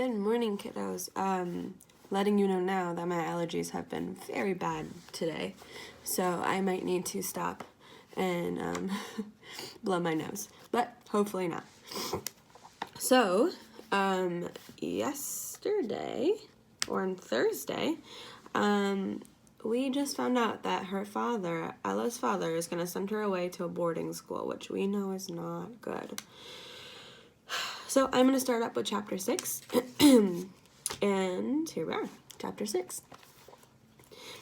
Good morning, kiddos. Letting you know now that my allergies have been very bad today, so I might need to stop and blow my nose, but hopefully not. So, yesterday, or on Thursday, we just found out that her father, Ella's father, is going to send her away to a boarding school, which we know is not good. So I'm going to start up with chapter 6, and here we are, chapter 6.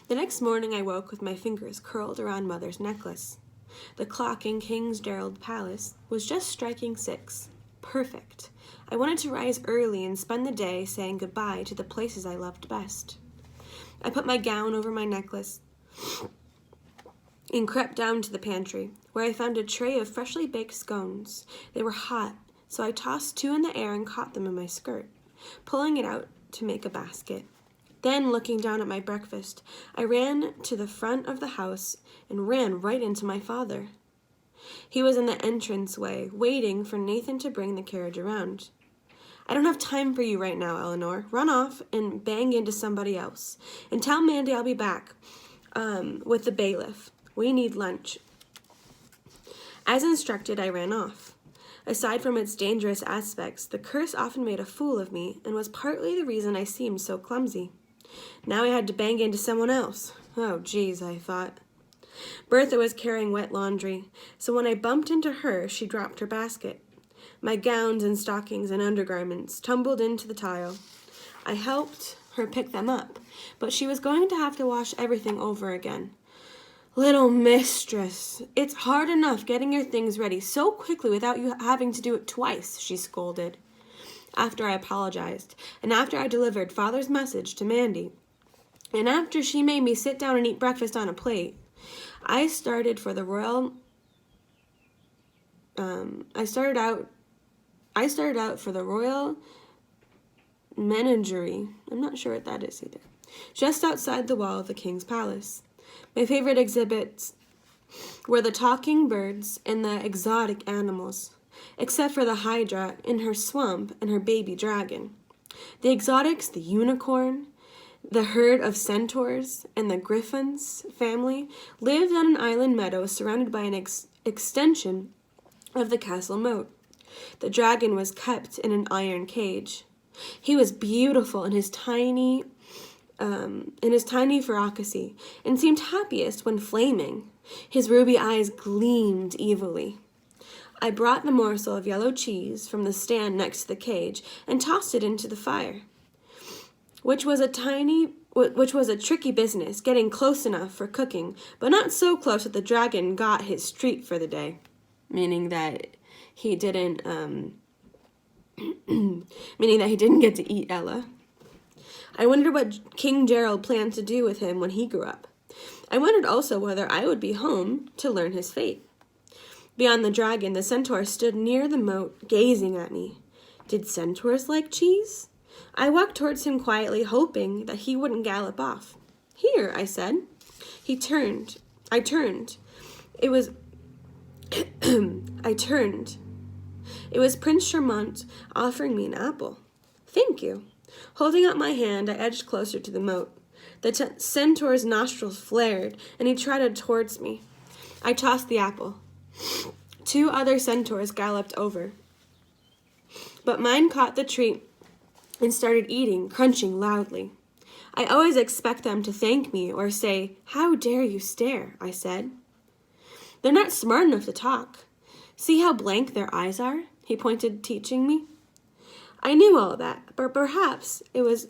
The next morning I woke with my fingers curled around Mother's necklace. The clock in King Gerald's palace was just striking 6. Perfect. I wanted to rise early and spend the day saying goodbye to the places I loved best. I put my gown over my necklace and crept down to the pantry, where I found a tray of freshly baked scones. They were hot, so I tossed 2 in the air and caught them in my skirt, pulling it out to make a basket. Then, looking down at my breakfast, I ran to the front of the house and ran right into my father. He was in the entranceway, waiting for Nathan to bring the carriage around. "I don't have time for you right now, Eleanor. Run off and bang into somebody else. And tell Mandy I'll be back with the bailiff. We need lunch." As instructed, I ran off. Aside from its dangerous aspects, the curse often made a fool of me and was partly the reason I seemed so clumsy. Now I had to bang into someone else. Oh, geez, I thought. Bertha was carrying wet laundry, so when I bumped into her, she dropped her basket. My gowns and stockings and undergarments tumbled into the tile. I helped her pick them up, but she was going to have to wash everything over again. "Little mistress, it's hard enough getting your things ready so quickly without you having to do it twice," she scolded. After I apologized, and after I delivered Father's message to Mandy, and after she made me sit down and eat breakfast on a plate, I started out for the Royal Menagerie. I'm not sure what that is either. Just outside the wall of the king's palace. My favorite exhibits were the talking birds and the exotic animals, except for the Hydra in her swamp and her baby dragon. The exotics, the unicorn, the herd of centaurs, and the griffins family lived on an island meadow surrounded by an extension of the castle moat. The dragon was kept in an iron cage. He was beautiful in his tiny ferocity, and seemed happiest when flaming. His ruby eyes gleamed evilly. I brought the morsel of yellow cheese from the stand next to the cage and tossed it into the fire, which was a tricky business, getting close enough for cooking, but not so close that the dragon got his treat for the day, meaning that he didn't get to eat Ella. I wondered what King Gerald planned to do with him when he grew up. I wondered also whether I would be home to learn his fate. Beyond the dragon, the centaur stood near the moat, gazing at me. Did centaurs like cheese? I walked towards him quietly, hoping that he wouldn't gallop off. "Here," I said. I turned. It was Prince Charmant offering me an apple. "Thank you." Holding out my hand, I edged closer to the moat. The centaur's nostrils flared, and he trotted towards me. I tossed the apple. 2 other centaurs galloped over, but mine caught the treat and started eating, crunching loudly. "I always expect them to thank me or say, 'How dare you stare?'" I said. "They're not smart enough to talk. See how blank their eyes are?" he pointed, teaching me. I knew all that, but perhaps it was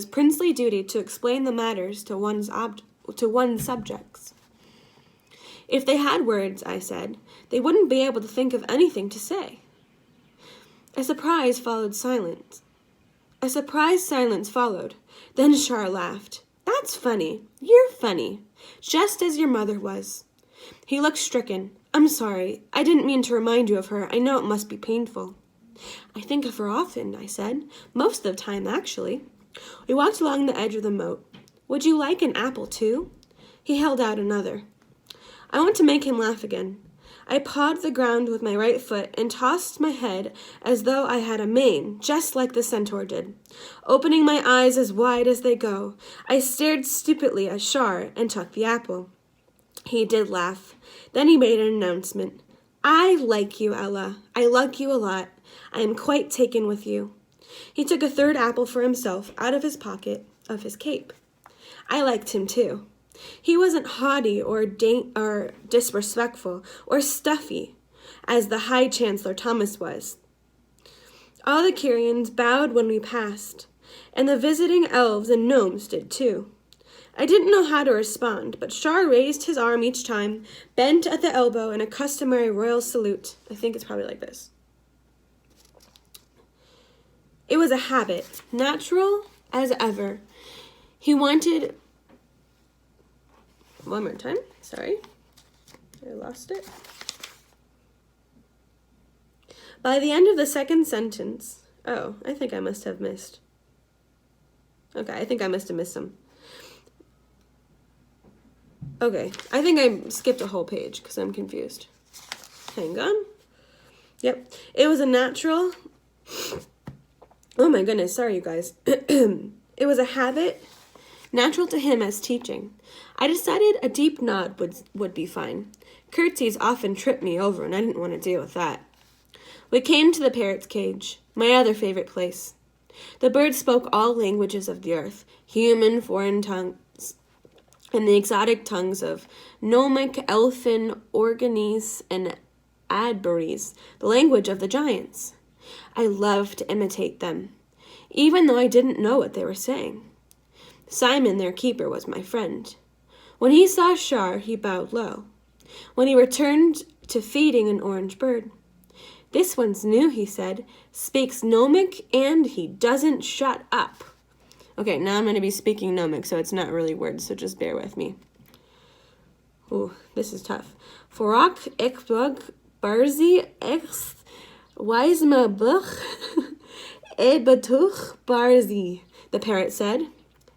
princely duty to explain the matters to one's subjects. If they had words, I said, they wouldn't be able to think of anything to say. A surprised silence followed. Then Char laughed. "That's funny. You're funny. Just as your mother was." He looked stricken. "I'm sorry. I didn't mean to remind you of her. I know it must be painful." "I think of her often," I said. "Most of the time, actually." We walked along the edge of the moat. "Would you like an apple, too?" He held out another. I want to make him laugh again. I pawed the ground with my right foot and tossed my head as though I had a mane, just like the centaur did. Opening my eyes as wide as they go, I stared stupidly at Shar and took the apple. He did laugh. Then he made an announcement. I like you, Ella. I like you a lot. I am quite taken with you. He took a third apple for himself out of his pocket of his cape. I liked him too. He wasn't haughty or disrespectful or stuffy, as the High Chancellor Thomas was. All the Kyrians bowed when we passed, and the visiting elves and gnomes did too. I didn't know how to respond, but Shar raised his arm each time, bent at the elbow in a customary royal salute. I think it's probably like this. It was a habit, natural as ever. He wanted... One more time. Sorry. I lost it. By the end of the second sentence... Oh, I think I must have missed. Okay, I think I must have missed some. Okay, I think I skipped a whole page because I'm confused. Hang on. Yep, it was a natural... Oh my goodness, sorry you guys. It was a habit natural to him as teaching. I decided a deep nod would be fine. Curtsies often tripped me over, and I didn't want to deal with that. We came to the parrot's cage, my other favorite place. The birds spoke all languages of the earth, human, foreign tongues, and the exotic tongues of gnomic, elfin, organese, and adberries, the language of the giants. I loved to imitate them, even though I didn't know what they were saying. Simon, their keeper, was my friend. When he saw Shar, he bowed low. When he returned to feeding an orange bird, "This one's new," he said, "speaks gnomic and he doesn't shut up." Okay, now I'm going to be speaking gnomic, so it's not really words, so just bear with me. Ooh, this is tough. Forak ekbug barzi ex wisma buch ebatuch barzi, the parrot said,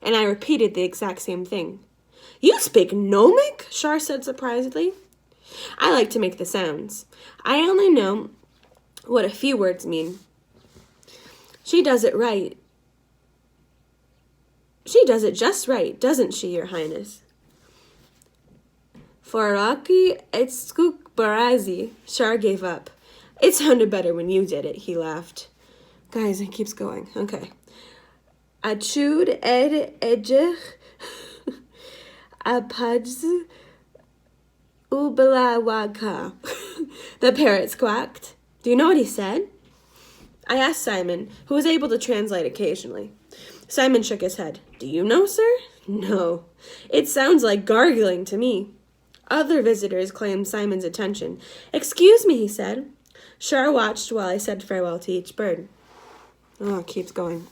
and I repeated the exact same thing. "You speak gnomic?" Shar said surprisedly. I like to make the sounds. I only know what a few words mean. She does it right. She does it just right, doesn't she, Your Highness? Foraki etskuk barazi. Shar gave up. It sounded better when you did it, he laughed. Guys, it keeps going. Okay. Achud ed edjech apadz ubalawaka. The parrot squawked. Do you know what he said? I asked Simon, who was able to translate occasionally. Simon shook his head. Do you know, sir? No. It sounds like gargling to me. Other visitors claimed Simon's attention. Excuse me, he said. Shar watched while I said farewell to each bird. Oh, it keeps going.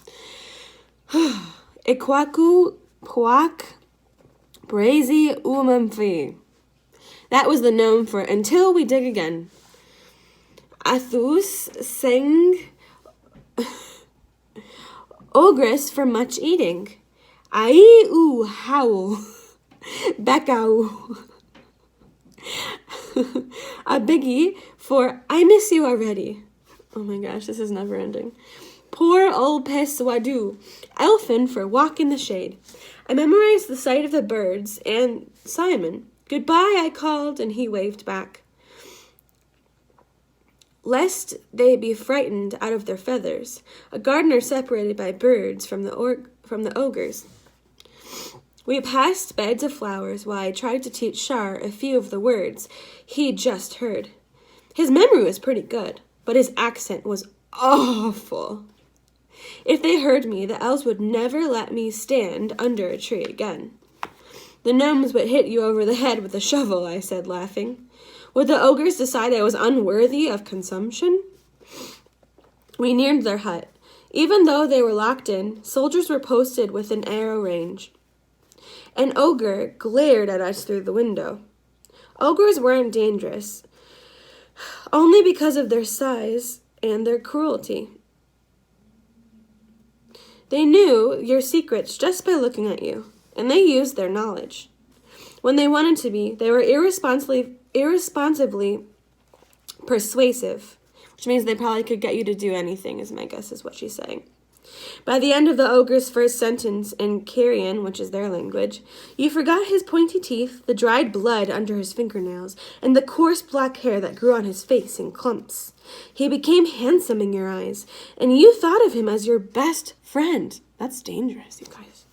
Ikwaku puak brazy umamfi. That was the gnome for until we dig again. Athus sang ogress for much eating. Ai u howl. Bekau. A biggie for I miss you already. Oh my gosh, this is never ending. Poor old Peswadu. Elfin for walk in the shade. I memorized the sight of the birds and Simon. Goodbye, I called, and he waved back. Lest they be frightened out of their feathers, a gardener separated by birds from the ogres. We passed beds of flowers while I tried to teach Shar a few of the words he'd just heard. His memory was pretty good, but his accent was awful. If they heard me, the elves would never let me stand under a tree again. The gnomes would hit you over the head with a shovel, I said, laughing. Would the ogres decide I was unworthy of consumption? We neared their hut. Even though they were locked in, soldiers were posted within arrow range. An ogre glared at us through the window. Ogres weren't dangerous, only because of their size and their cruelty. They knew your secrets just by looking at you, and they used their knowledge. When they wanted to be, they were irresponsibly persuasive, which means they probably could get you to do anything, is my guess, is what she's saying. By the end of the ogre's first sentence in Carian, which is their language, you forgot his pointy teeth, the dried blood under his fingernails, and the coarse black hair that grew on his face in clumps. He became handsome in your eyes, and you thought of him as your best friend. That's dangerous, you guys.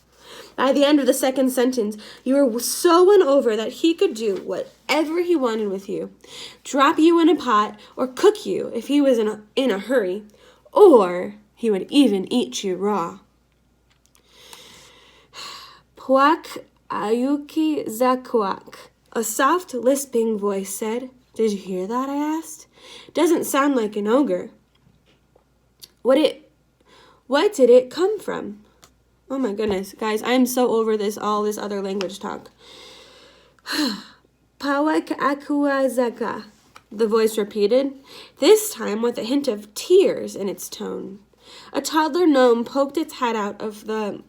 By the end of the second sentence, you were so won over that he could do whatever he wanted with you. Drop you in a pot or cook you if he was in a hurry, or he would even eat you raw. Puak ayuki zakuak. A soft, lisping voice said. Did you hear that, I asked. Doesn't sound like an ogre. What did it come from? Oh my goodness, guys, I'm so over all this other language talk. Pawak akuazaka, the voice repeated, this time with a hint of tears in its tone. A toddler gnome poked its head out of the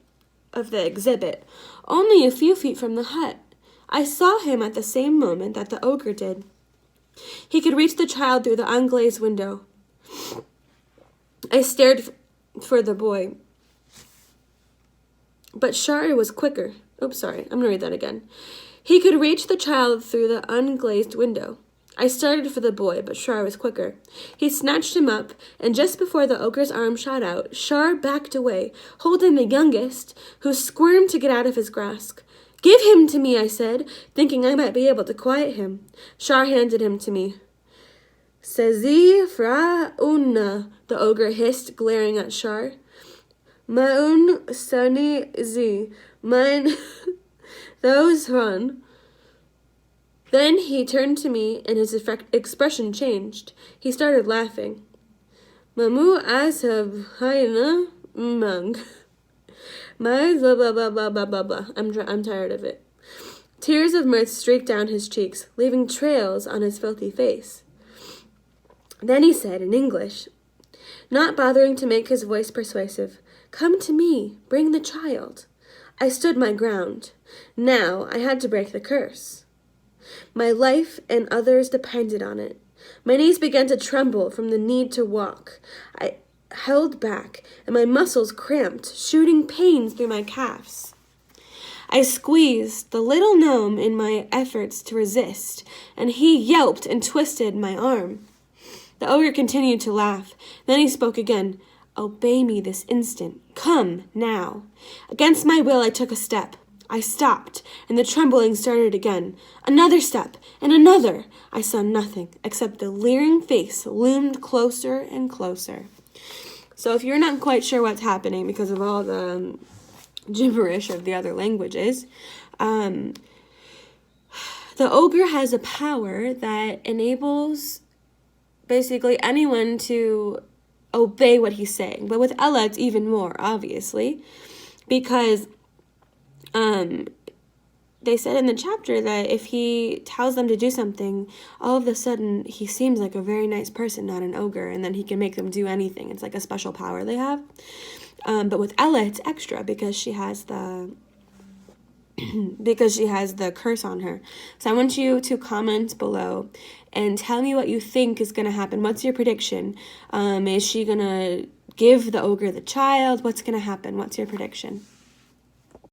exhibit, only a few feet from the hut. I saw him at the same moment that the ogre did. He could reach the child through the unglazed window. I stared for the boy, but Shari was quicker. Oops, sorry, I'm going to read that again. He could reach the child through the unglazed window. I started for the boy, but Shar was quicker. He snatched him up, and just before the ogre's arm shot out, Shar backed away, holding the youngest, who squirmed to get out of his grasp. Give him to me, I said, thinking I might be able to quiet him. Shar handed him to me. Sezi fra unna, the ogre hissed, glaring at Shar. Maun sani zi, mine, those run. Then he turned to me, and his expression changed. He started laughing. Mamu asab hayna mung. My blah blah blah blah blah blah blah. I'm tired of it. Tears of mirth streaked down his cheeks, leaving trails on his filthy face. Then he said in English, not bothering to make his voice persuasive, "Come to me, bring the child." I stood my ground. Now I had to break the curse. My life and others depended on it. My knees began to tremble from the need to walk. I held back, and my muscles cramped, shooting pains through my calves. I squeezed the little gnome in my efforts to resist, and he yelped and twisted my arm. The ogre continued to laugh. Then he spoke again. Obey me this instant. Come, now. Against my will, I took a step. I stopped, and the trembling started again. Another step, and another. I saw nothing, except the leering face loomed closer and closer. So if you're not quite sure what's happening because of all the gibberish of the other languages, the ogre has a power that enables basically anyone to obey what he's saying. But with Ella, it's even more, obviously, because they said in the chapter that if he tells them to do something, all of a sudden he seems like a very nice person, not an ogre, and then he can make them do anything. It's like a special power they have. But with Ella, it's extra because she has the curse on her. So I want you to comment below and tell me what you think is going to happen. What's your prediction? Is she going to give the ogre the child? What's going to happen? What's your prediction?